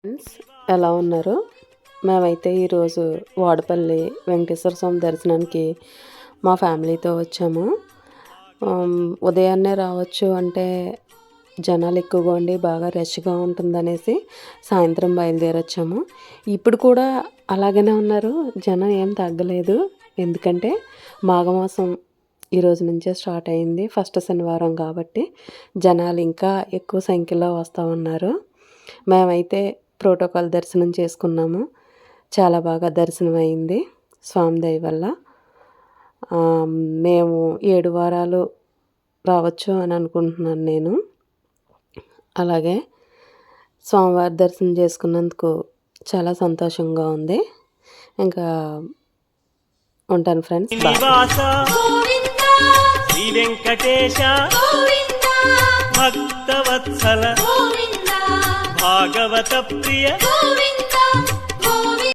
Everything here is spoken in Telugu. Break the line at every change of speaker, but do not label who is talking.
ఫ్రెండ్స్ ఎలా ఉన్నారు? మేమైతే ఈరోజు వాడపల్లి వెంకటేశ్వర స్వామి దర్శనానికి మా ఫ్యామిలీతో వచ్చాము. ఉదయాన్నే రావచ్చు అంటే జనాలు ఎక్కువగా ఉండి బాగా రష్గా ఉంటుందనేసి సాయంత్రం బయలుదేరొచ్చాము. ఇప్పుడు కూడా అలాగనే ఉన్నారు, జనం ఏం తగ్గలేదు. ఎందుకంటే మాఘమాసం ఈరోజు నుంచే స్టార్ట్ అయింది, ఫస్ట్ శనివారం కాబట్టి జనాలు ఇంకా ఎక్కువ సంఖ్యలో వస్తూ ఉన్నారు. మేమైతే ప్రోటోకాల్ దర్శనం చేసుకున్నాము. చాలా బాగా దర్శనం అయింది స్వామి దయ వల్ల. మేము 7 వారాలు రావచ్చు అని అనుకుంటున్నాను నేను. అలాగే స్వామివారి దర్శనం చేసుకున్నందుకు చాలా సంతోషంగా ఉంది. ఇంకా ఉంటాను ఫ్రెండ్స్. శ్రీ వెంకటేశ భక్తవత్సల భాగవత ప్రియ